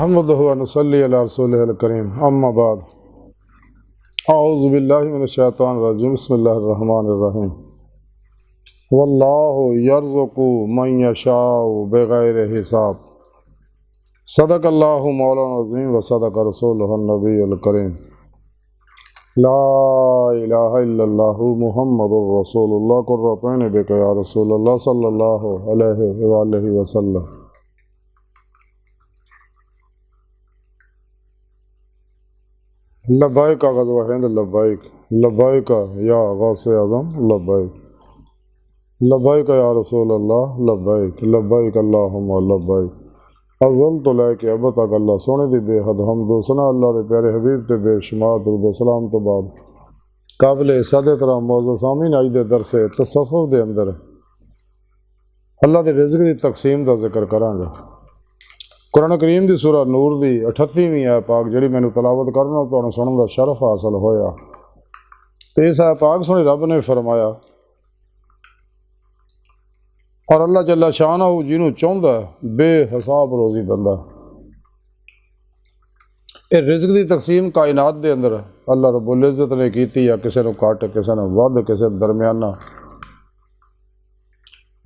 अहमदुहु व नसल्ली अला रसूलिहिल करीम अम्मा बाद अऊज़ु बिल्लाहि मिनश शैतानिर रजीम बिस्मिल्लाहिर रहमानिर रहीम वल्लाहु यर्ज़ुक़ु मन यशाउ बिग़ैरि हिसाब सदक़ल्लाहु मौलाना अज़ीम व सदक़ रसूलुहुन नबियुल करीम ला इलाहा इल्लल्लाहु मुहम्मदुर रसूलुल्लाह कुर्रतु बिका या रसूलल्लाह सल्लल्लाहु अलैहि वसल्लम। लब्बाइक ग़ज़वा हिंद लब्बाइक लब्बाइक या गौसे आज़म लब्बाइक लब्बाइक या रसूल अल्लाह लब्बाइक लब्बाइक अल्लाहुम्मा लब्बाइक अज़ल तो लैके अब तक अल्लाह सोने दी बेहद हमदो सना अल्लाह दे प्यारे हबीब ते बेशुमार दुरूद सलाम तो बाद काबिल इज़्ज़त एहतराम मौजूद सामीन अज दे दरसे तसव्वुफ़ दे अंदर अल्लाह दे रिज़्क़ दी तकसीम दा जिक्र करांगा। कुरान करीम की सूरह नूर की 38वीं आयत पाक जी मैंने तलावत करना तो सुनने का शरफ हासिल होया। तो इस आयत पाक सुनी रब ने फरमाया और अल्लाह जल्ला शानहू जिन्हों चाहता है बेहिसाब रोज़ी दिंदा। ये रिज़्क़ की तकसीम कायनात के अंदर अल्लाह रब्बुल इज़्ज़त ने की या किसी को घट किसी ने वध किसी दरमियाना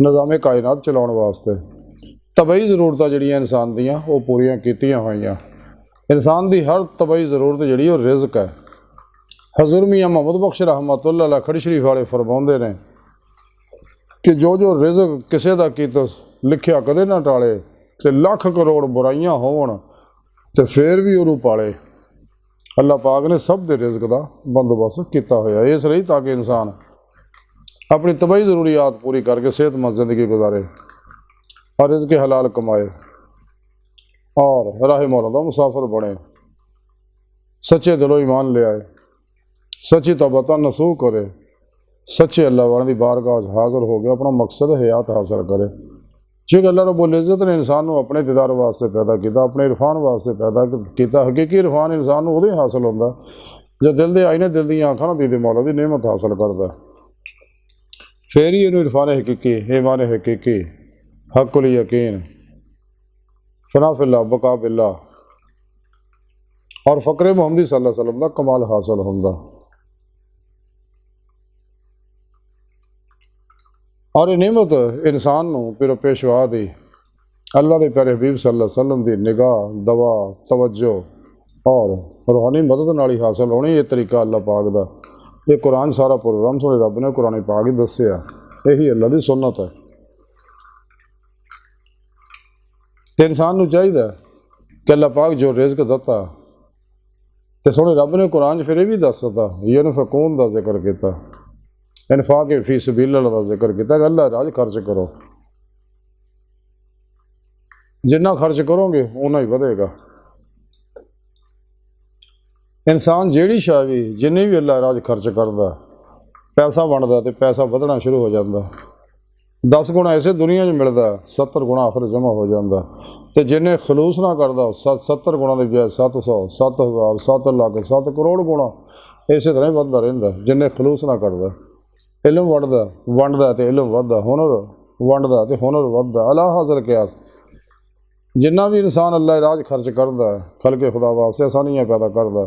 निज़ामे कायनात चलाने वास्ते तबई ज़रूरत जिहड़ियां इंसान दियां वो पूरियां कीतियां होईयां। इंसान की हर तबई ज़रूरत जिहड़ी वो रिज़्क़ है। हज़ूर मियाँ मोहम्मद बख्श रहमतुल्लाह अलैह खड़ी शरीफ वाले फरमाउंदे ने कि जो रिज़्क़ किसी का कीता लिखिया कदे ना टाले तो लख करोड़ बुराइयां होवन तो फिर भी उन्होंने पाले। अल्लाह पाक ने सब दे रिज़्क़ का बंदोबस्त किया होया इसलिए ताकि इंसान अपनी तबई ज़रूरियात पूरी करके सेहतमंद ज़िंदगी गुजारे और रिज़्क़ हलाल कमाए और राह मौला दा मुसाफिर बने, सच्चे दिलों ईमान ले आए, सच्ची तौबा नसूह करे, सच्चे अल्लाह वाले की बारगाह हाज़िर हो गया अपना मकसद हयात हासिल करे। क्योंकि अल्लाह रब्बुल इज़्ज़त ने इंसान को अपने दीदार वास्ते पैदा किया, अपने इरफान वास्ते पैदा किया। हकीकी इरफान इंसान उदे हासिल होंदा जो दिल के आईने दिल दी अखां नाल दीदे मौला की नेमत हासिल करता फिर ही इनू इरफान हकीकी ईमान हकीकी हक़ुल यकीन फना फिल्लाह बका बिल्लाह और फ़क्र मुहम्मदी सल्लल्लाहु अलैहि वसल्लम का कमाल हासिल होंदा। और ये नेमत इंसान को फिर पेशवा दी अल्लाह के प्यारे हबीब सल्लल्लाहु अलैहि वसल्लम की निगाह दवा तवज्जो और रूहानी मदद नाल ही हासिल होनी। ये तरीका अल्लाह पाक दा ये कुरान सारा प्रोग्राम सोने रब ने कुरान पाक ही दस्सिया यही अल्लाह की सुन्नत है। तो इंसान को चाहिए कि अल्लाह पाक जो रिज़्क़ दता तो सोने रब ने कुरान फिर भी दस दिता युनफ़िक़ून का जिक्र किया इन्फ़ाक़ फ़ी सबीलिल्लाह का जिक्र किया कि अल्लाह राज खर्च करो जिन्ना खर्च करोगे उन्ना ही बढ़ेगा। इंसान जिहड़ी शाह भी जिन्नी भी अल्लाह राज खर्च करता पैसा बनता तो पैसा बढ़ना शुरू हो जाता 10 गुणा इसे दुनिया में मिलता 70 गुणा आखिर जमा हो जाता तो जिन्हें खलूस ना करता 70 गुणा की बजाय 700 7,000 7 लाख 7 करोड़ गुणा इस तरह ही बढ़ता रहा जिन्हें खलूस ना करता। इलम वढ़ता वंडता तो इलम वधदा हुनर वंडता तो हुनर वधदा अला हाज़िर क्यास जिन्ना भी इंसान अल्लाह राज खर्च करता है खलके खुदा वास्ते आसानियाँ पैदा करता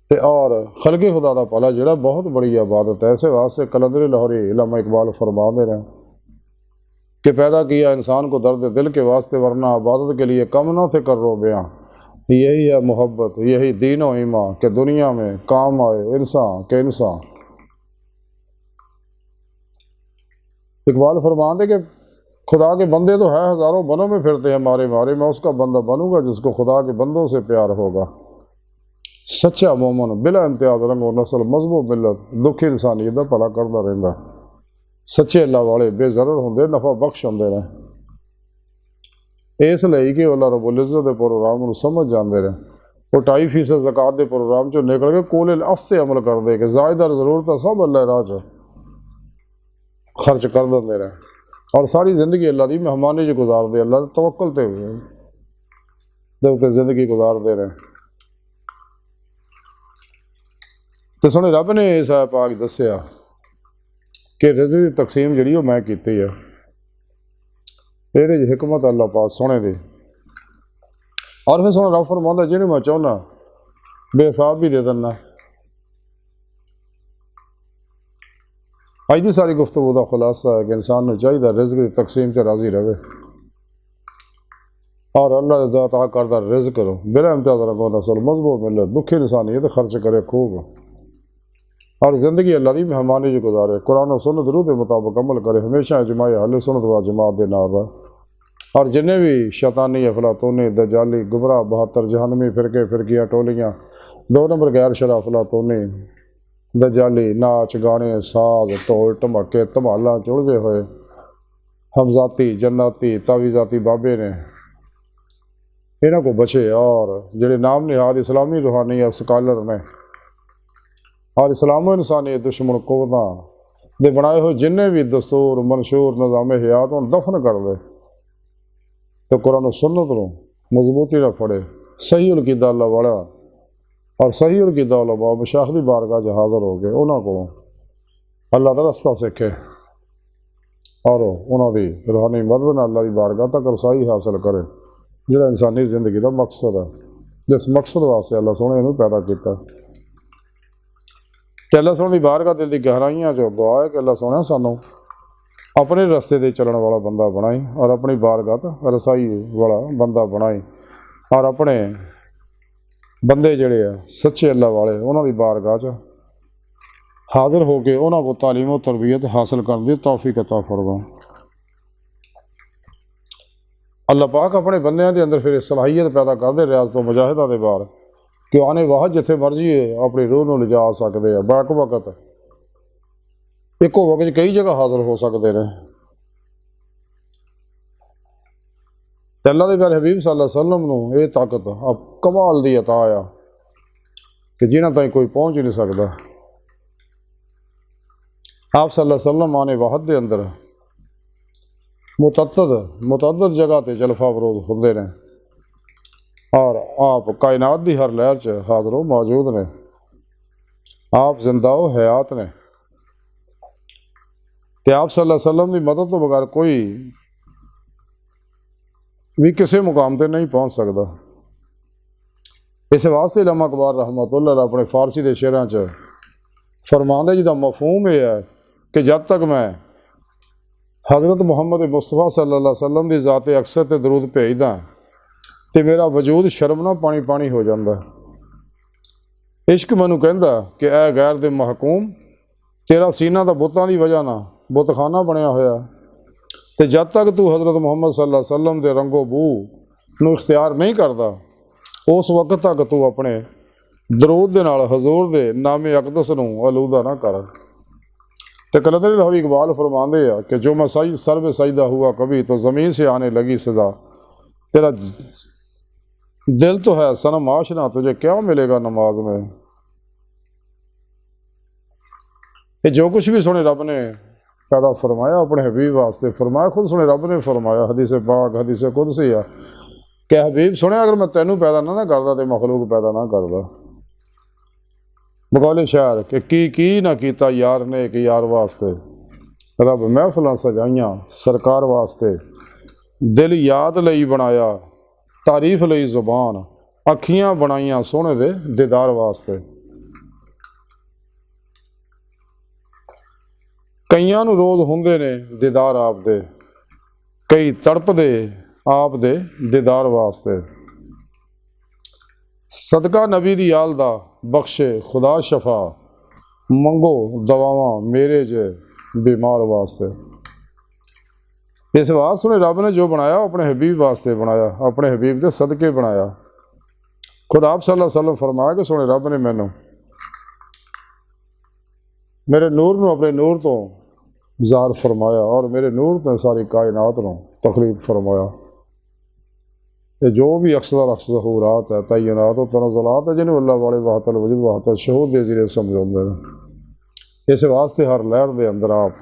ते और खलके खुदा का भला जोड़ा बहुत बड़ी इबादत है। ऐसे वास्ते कलंदर लाहौरी इल्लामा इकबाल फरमाते हैं कि पैदा किया इंसान को दर्द दिल के वास्ते वरना इबादत के लिए कम ना थे कर रो बयां। यही है मोहब्बत यही दीन व ईमान के दुनिया में काम आए इंसान के इंसान। इकबाल फरमाते कि खुदा के बंदे तो है हज़ारों बनों में फिरते हैं मारे मारे मैं उसका बंदा बनूंगा जिसको खुदा के बंदों से प्यार होगा। सच्चा मोमन बिला इम्तियाज़ रंग व नस्ल मजहब मिलत दुखी इंसानियत का भला करता रहिंदा। सच्चे अल्लाह वाले बेज़रर होंदे नफ़ा बख्श होंदे ने इसलिए कि अल्लाह रब्बुल इज़्ज़त के प्रोग्राम को समझ जाते हैं। वो 2.5% ज़कात के प्रोग्राम चो निकल के कोले अफ से अमल करते कि ज़ायदार ज़रूरत सब अल्लाह राह च खर्च कर देंगे रहे और सारी ज़िंदगी अल्लाह की मेहमानी च गुजारते अल्लाह के तवक्कल ते ज़िंदगी गुजारते रहे। तो सुने रब ने इस आयत पाक दस्सिया कि रिज़्क़ की तकसीम जी मैं की है ये हिकमत अल्लाह पाक सोने दी और फिर सोना रब फरमांदा जिन्हें मैं चाहना बेहिसाब भी दे देना। अज की सारी गुफ्तगू का खुलासा है कि इंसान को चाहिए रिज़्क की तकसीम से राजी रहे और अल्लाह के अता करदा रिज़्क करो बिला इम्तियाज़ रबो नस्ल मजबूत मिले दुखी इंसानियत खर्च करे खूब और ज़िंदगी अल्लाह की मेहमानी जो गुजारे कुरान और सुन्नत रूह के मुताबिक अमल करे हमेशा इजमाए अहले सुन्नत व जमात के नाल रहे और जिन्हें भी शैतानी अफलातूनी दजाली गुमराह 72 जहनमी फिरके फिरकियाँ टोलियाँ 2 नंबर गैर शरा अफलातूनी दजाली नाच गाने साज ढोल धमाके धमाला चुड़दे हुए हमजाती जन्नती तावीज़ाती बाबे ने इन्हों को बचे और ਜਿਹੜੇ नाम निहाद इस्लामी रूहानी स्कॉलर ने और इस्लाम इंसानी दुश्मन कुवतां दे बनाए हुए जिन्हें भी दस्तूर मंशूर निज़ाम हयात उन दफन कर दे तो कुरान सुन्नत को मजबूती ना फड़े सही उलकीदा अल्लाह वाला और सही उलकीदा उलमा मशाइख दी बारगाह च हाज़र हो गए उन्होंने को अल्लाह का रस्ता सीखे और उन्होंने रूहानी मदद नाल अल्लाह की बारगाह तक रसाई हासिल करे जो इंसानी जिंदगी का मकसद है जिस मकसद वास्ते अल्लाह सोहने इन्हूं पैदा किया। अल्लाह सोहने की बारगाह दिल की गहराइयां चो दुआ है कि अल्लाह सोहने सानू अपने रस्ते से चलने वाला बंदा बनाई और अपनी बारगाह तो रसाई वाला बंदा बनाई और अपने बंदे जड़े आ सच्चे अल्लाह वाले उन्होंने बारगाह च हाजिर होकर उन्होंने को तालीम और तरबियत हासिल करने की तौफीक अता फरमा। अल्लाह पाक अपने बंदियां के अंदर फिर सलाहियत पैदा कर दे रियाज तो मुजाहिदा के बार कि आने वाह जिथे मर्जी अपनी रूह को लिजा सकते हैं बैक वक्त एको वक्त कई जगह हाजिर हो सकते हैं। अल्लाह के प्यारे हबीब सल्लल्लाहु अलैहि वसल्लम नूं ये ताकत अब कमाल की अता आ कि जिन्हां ताईं कोई पहुँच ही नहीं सकता। आप सल्लल्लाहु अलैहि वसल्लम आने वाहद के अंदर मुतअद्दिद जगह पर जलफा फरोज होंदे ने और आप कायनात की हर लहर च हाजिर मौजूद ने। आप जिंदा हयात ने ते आप सल्लल्लाहु अलैहि वसल्लम की मदद तो बगैर कोई भी किसी मुकाम पर नहीं पहुँच सकता। इस वास्ते इल्मा इकबाल रहमतुल्लाह अलैह अपने फारसी के शेरां च फरमांदे जिहदा मफहूम यह है कि जब तक मैं हज़रत मुहम्मद मुस्तफा सल्लल्लाहु अलैहि वसल्लम की ज़ात अक्सर ते दरूद भेजदा तो मेरा वजूद शर्म ना पानी पानी हो जाता। इश्क मैनू कहंदा कि ऐ गैर दे महकूम तेरा सीना तो बुतां की वजह ना बुतखाना बनया होया तो जब तक तू हज़रत मुहम्मद सल्लल्लाहु अलैहि वसल्लम के रंगो बूह नूं इख्तियार नहीं करता उस वक्त तक तू अपने दरूद दे नाल हजूर दे नामे अकदस नूं आलूदा ना कर। तो कलंदर लाहौरी इकबाल फरमांदे आ कि जो मैं सर्व सजदा हुआ कभी तो ज़मीन से आने लगी सजा तेरा दिल तो है सनम आशना तुझे क्या मिलेगा नमाज में। ये जो कुछ भी सुने रब ने पैदा फरमाया अपने हबीब वास्ते फरमाया खुद सुने रब ने फरमाया हदीस पाक हदीस कुदसी आ कि हबीब सुने अगर मैं तेनू पैदा ना करदा तो मखलूक पैदा ना करदा। बकौले शायर कि की ना कीता यार ने एक यार वास्ते रब महफिलां सजाइयां सरकार वास्ते दिल याद लई बनाया तारीफ लई जुबान अखियां बनाइयां सोहने दे दीदार वास्ते। कईयां नूं रोज़ हुंदे ने दीदार आप दे कई तड़पदे आप दे दीदार वास्ते। सदका नबी दी आल दा बख्शे खुदा शफा मंगो दवावां मेरे जे बीमार वास्ते। इस वास्ते सुने रब ने जो बनाया अपने हबीब वास्ते बनाया अपने हबीब के सदके बनाया। खुद आप सल्लल्लाहु अलैहि वसल्लम फरमाया कि सुने रब ने मैनू मेरे नूर नूं अपने नूर तो ज़ाहिर फरमाया और मेरे नूर तो सारी कायनात नूं तखलीक फरमाया। ये जो भी अक्सर ज़हूरात है तयनात और तनज़ुलात है जिन्हें अल्लाह वाले वाहतल वजूद वाहतल शहूद के ज़रिए समझाते हैं। इस वास्ते हर लहर के अंदर आप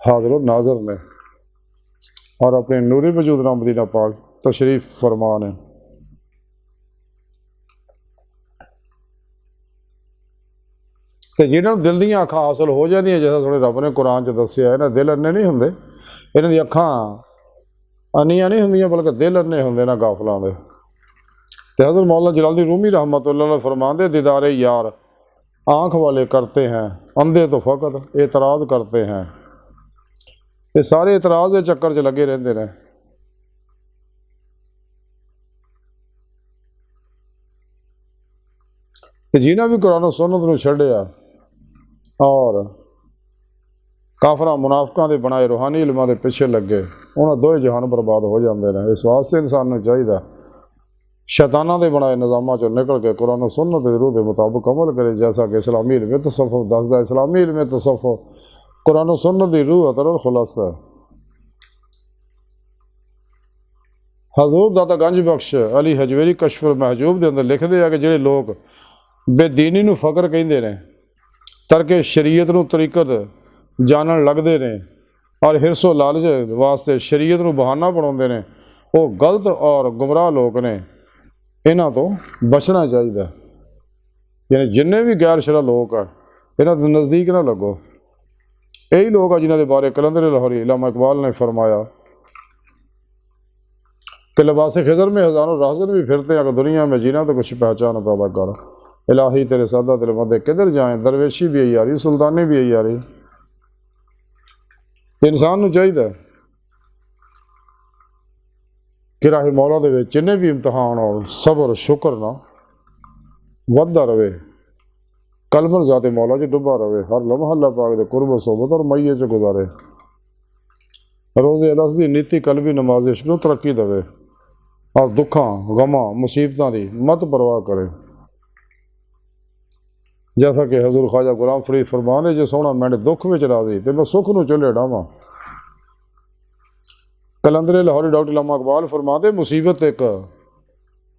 हाज़िर नाज़र ने और अपने नूरी वजूद नाम मदीना पाक तशरीफ़ फरमान है। तो जिन्होंने दिल दी अखां हासिल हो जाए जैसा थोड़े रब ने कुरान च दसिया इन्हें दिल अन्ने नहीं होंगे इन्हों दी अखां अन्नियां नहीं होंदियां बल्कि दिल अन्ने होंगे ना गाफलों के। तो हज़रत मौलाना जलालुद्दीन रूमी रहमतुल्लाह अलैह फरमाते दीदारे यार आँख वाले करते हैं, अंधे तो फ़कत एतराज़ करते हैं। ये सारे एतराज़ के चक्कर च लगे रहते हैं। जिन्हें भी कुरान सुन्नत नूं छड्डिया और काफर मुनाफिकां दे बनाए रूहानी इल्मां दे पिछे लगे, उन्होंने दोए जहान बर्बाद हो जाते हैं। इस वास्ते इंसान नूं चाहिए शैताना दे बनाए निज़ामां चों निकल के कुरान सुन्नत दे रूह दे मुताबिक अमल करे। जैसा कि इस्लामी इल्म तसव्वुफ़ दसदा, इस्लामी इल्म तसव्वुफ़ कुरान सुन्नत दी रूह अतर खुलासा। हज़ूर दाता गंज बख्श अली हजवेरी कशफुल महजूब दे अंदर लिखते हैं कि जिहड़े लोग बेदीनी नूं फ़कर कहिंदे ने, तरके शरीयत नूं तरीकत जानन लगदे ने और हिरसो लालच वास्ते शरीयत नूं बहाना बनाउंदे ने, वो गलत और गुमराह लोग ने। इन्हां तो बचना चाहिए। यानी जिन्ने भी गैर शरा लोग आ, इन्हां दे नज़दीक ना लगो। यही लोग आ जिन्हां दे बारे कलंदर लाहौरी इल्लामा इकबाल ने फरमाया कि लिबास खिज़र में हज़ारों राज़न भी फिरते हैं, अगर दुनिया में जीना तो कुछ पहचान पैदा कर। इलाही तेरे सादा दिल बंदे किधर जाएँ, दरवेशी भी आई आ रही, सुल्तानी भी आई आ रही। इंसान नूं चाहिए कि राही मौला दे विच जिन्ने भी इम्तिहान हो सबर शुक्र ना वधदा रहे, कलबन ज़ाते मौला च डुबा रहे, हर लम्हा अल्लाह पाक दे कुर्ब सोबत और मईए च गुजारे। रोज़े अलस दी नीति कलबी नमाज़िश नूं तरक्की देवे और दुखां गमां मुसीबतां दी मत परवाह करे। जैसा कि हज़ूर ख्वाजा गुलाम फरीद फरमाने जो सोहना मैंने दुख में राज़ी तो मैं सुख नूं चुल्हे डावां। कलंदरे लाहौरी डॉक्टर इल्लामा इकबाल फरमाते मुसीबत एक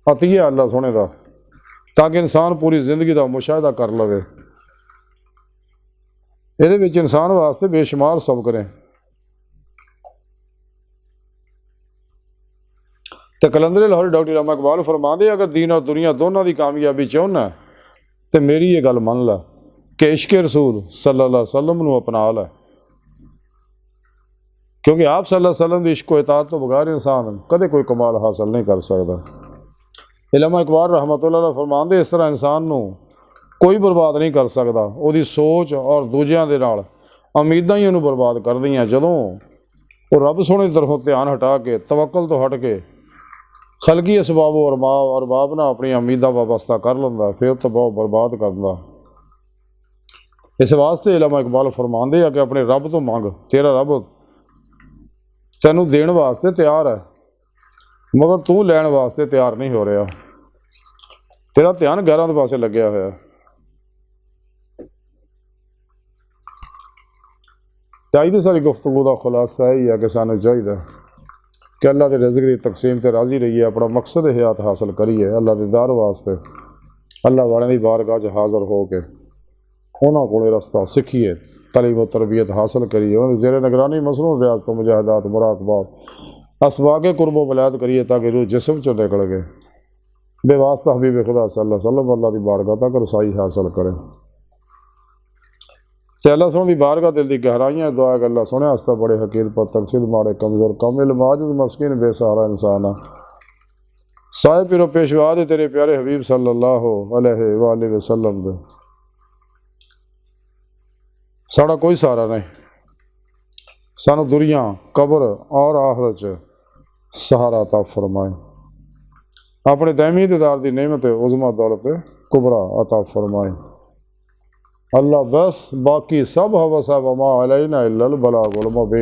अतिया अल्लाह सोने का, ताकि इंसान पूरी जिंदगी का मुशाहिदा कर लवे। ये इंसान वास्ते बेशुमार सब करें। तो कलंदरे लाहौरी डॉक्टर इल्लामा इकबाल फरमाते अगर दीन और दुनिया दोनों की कामयाबी चाहना है तो मेरी ये गल मन ला कि इश्क रसूल सल्लल्लाहु अलैहि वसल्लम नूं अपना ला, क्योंकि आप सल्लल्लाहु अलैहि वसल्लम की इश्क व इताअत तो बगैर इंसान कदे कोई कमाल हासिल नहीं कर सकता। इल्लामा इकबाल रहमतुल्लाह अलैह फरमांदे इस तरह इंसान नूं कोई बर्बाद नहीं कर सकता, उसकी सोच और दूजियां दे नाल उम्मीदां ही उन्हें बर्बाद कर दियां। जदों वो रब सोहणे दी तरफों ध्यान हटा के तवक्कल तो हट के खलकी असबाब और अरबाब ना अपनी उम्मीदां वाबस्ता कर लैंदा, फिर तो बहुत बर्बाद करदा। इस वास्ते इल्लामा इकबाल फरमांदे आ कि अपने रब तो मंग, तेरा रब तैनूं देण वास्ते तैयार है, मगर तू लैण वास्ते तैयार नहीं हो रहा। तेरा ध्यान गैरां दे पासे लग्या होया। चाहिए सारी गुफ्तगू का खुलासा यही है कि सानूं चाहिए कि अल्लाह के रिज़्क़ की तकसीम ते राज़ी रहिए, अपना मकसद हयात हासिल करिए। अल्लाह दे दर वास्ते अल्लाह वाले की बारगाह च हाज़र हो के उन्होंने को रस्ता सीखिए, तलीम व तरबियत हासिल करिए, उन्होंने ज़ेर निगरानी मसरूफ़ रियाज़त तो मुजाहिदात मुराक़बात असबाक़ कुर्बो वलायत करिए ताकि रूह जिस्म चो निकल गए बेवास्ता हबीब खुदा सल्लल्लाहु अलैहि वसल्लम अल्लाह की बारगाह तक रसाई हासिल करें। अल्लाह सोहने की बारगाह दिल की गहराइयां दुआ है अल्लाह सोहने आस्ता बड़े हकीर पर तकसीद माड़े कमज़ोर कामिल माजिज़ मस्किन बेसहारा इंसान आ साहिब पिरो पेशवा दे तेरे प्यारे हबीब सल्लल्लाहु अलैहि वसल्लम दे साड़ा कोई सहारा नहीं। सानू दुनिया कब्र और आखिरत च सहारा अता फरमाए, अपने दैमी दीदार की नेमत उज़मा दौलत कुबरा अता फरमाए। अल्लाह बस बाकी सब हवस है वमा अलैना इल्लल बलागुल मुबीन।